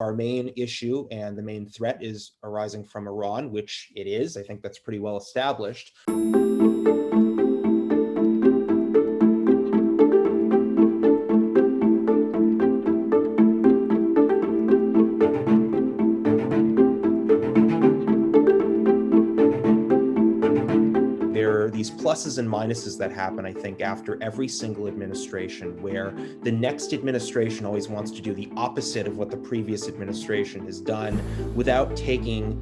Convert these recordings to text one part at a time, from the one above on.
our main issue and the main threat is arising from Iran, which it is. I think that's pretty well established. There are these pluses and minuses that happen, I think, after every single administration, where the next administration always wants to do the opposite of what the previous administration has done without taking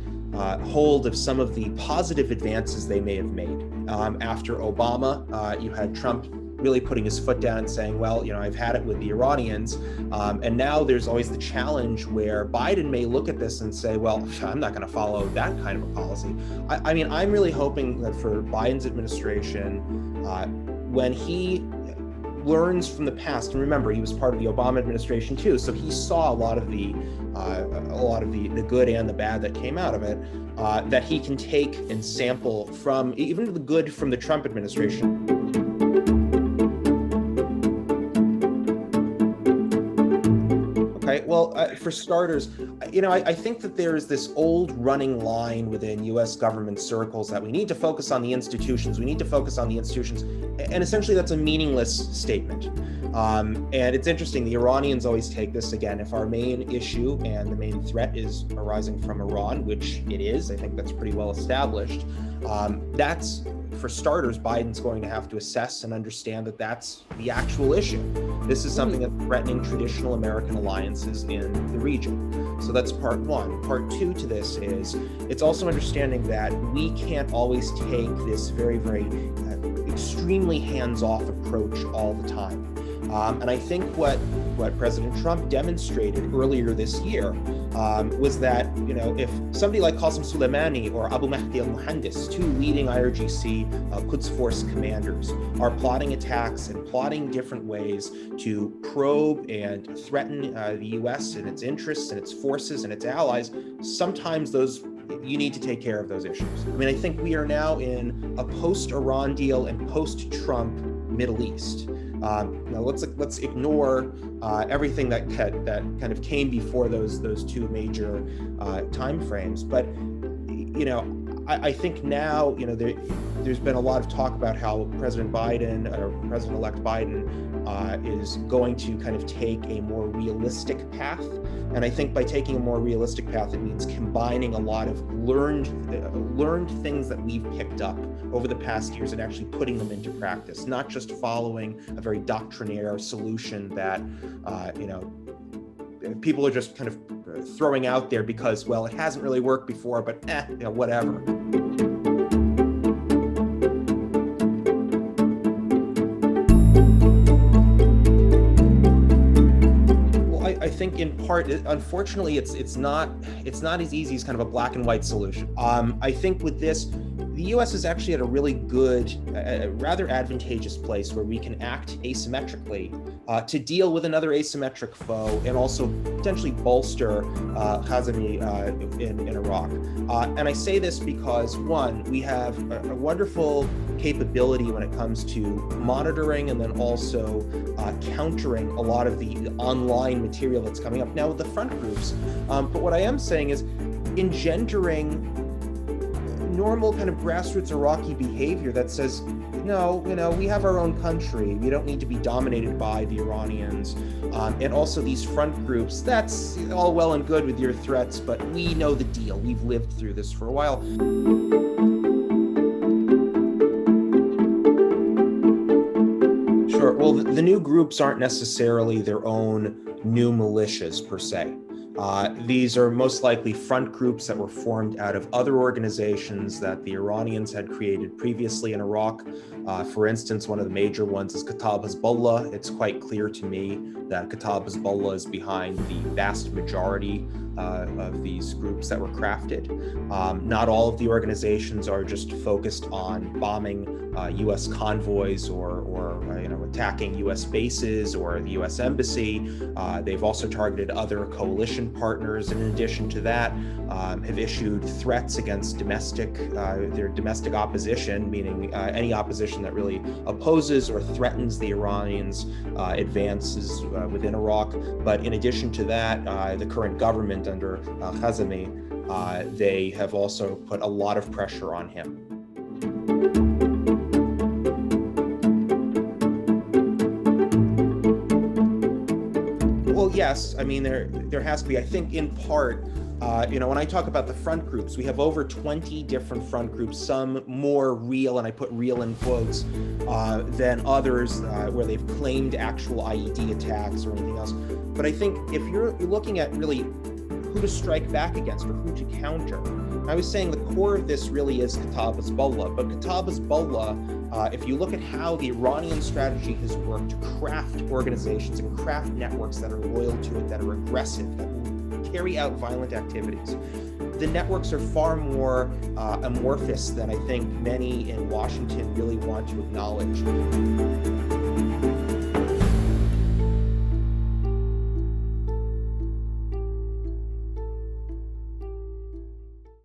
hold of some of the positive advances they may have made. After Obama, you had Trump really putting his foot down and saying, well, I've had it with the Iranians. And now there's always the challenge where Biden may look at this and say, well, I'm not going to follow that kind of a policy. I mean, I'm really hoping that for Biden's administration, when he learns from the past, and remember, he was part of the Obama administration too, so he saw a lot of the good and the bad that came out of it, that he can take and sample from even the good from the Trump administration. Okay, well, for starters, I think that there is this old running line within U.S. government circles that we need to focus on the institutions. We need to focus on the institutions. And essentially, that's a meaningless statement. And it's interesting, the Iranians always take this again. If our main issue and the main threat is arising from Iran, which it is, I think that's pretty well established, that's, for starters, Biden's going to have to assess and understand that that's the actual issue. This is something that's threatening traditional American alliances in the region. So that's part one. Part two to this is it's also understanding that we can't always take this very, very extremely hands-off approach all the time. And I think what President Trump demonstrated earlier this year was that, if somebody like Qasem Soleimani or Abu Mahdi al-Muhandis, two leading IRGC Quds Force commanders, are plotting attacks and plotting different ways to probe and threaten the U.S. and its interests and its forces and its allies, sometimes you need to take care of those issues. I mean, I think we are now in a post-Iran deal and post-Trump Middle East. Now let's ignore everything that kind of came before those two major time frames. But I think now there's been a lot of talk about how President Biden or President-elect Biden is going to kind of take a more realistic path. And I think by taking a more realistic path, it means combining a lot of learned things that we've picked up over the past years and actually putting them into practice, not just following a very doctrinaire solution that people are just kind of throwing out there because, well, it hasn't really worked before, but whatever. I think in part, unfortunately, it's not as easy as kind of a black and white solution. I think with this, the U.S. is actually at a really good, rather advantageous place where we can act asymmetrically to deal with another asymmetric foe and also potentially bolster Khazemi in Iraq. And I say this because, one, we have a wonderful capability when it comes to monitoring and then also countering a lot of the online material that's coming up now with the front groups. But what I am saying is engendering normal kind of grassroots Iraqi behavior that says, no, we have our own country. We don't need to be dominated by the Iranians. And also these front groups, that's all well and good with your threats, but we know the deal. We've lived through this for a while. Sure. Well, the new groups aren't necessarily their own new militias per se. These are most likely front groups that were formed out of other organizations that the Iranians had created previously in Iraq. For instance, one of the major ones is Kataib Hezbollah. It's quite clear to me that Kataib Hezbollah is behind the vast majority of these groups that were crafted. Not all of the organizations are just focused on bombing U.S. convoys or attacking U.S. bases or the U.S. embassy. They've also targeted other coalition partners, and in addition to that, have issued threats against their domestic opposition, meaning any opposition that really opposes or threatens the Iranians' advances within Iraq. But in addition to that, the current government under Khazemi, they have also put a lot of pressure on him. Well, yes, I mean, there has to be, I think in part, when I talk about the front groups, we have over 20 different front groups, some more real, and I put real in quotes, than others where they've claimed actual IED attacks or anything else. But I think if you're looking at really who to strike back against or who to counter, I was saying the core of this really is Kataib Hezbollah. But Kataib Hezbollah, if you look at how the Iranian strategy has worked to craft organizations and craft networks that are loyal to it, that are aggressive, that will carry out violent activities, the networks are far more amorphous than I think many in Washington really want to acknowledge.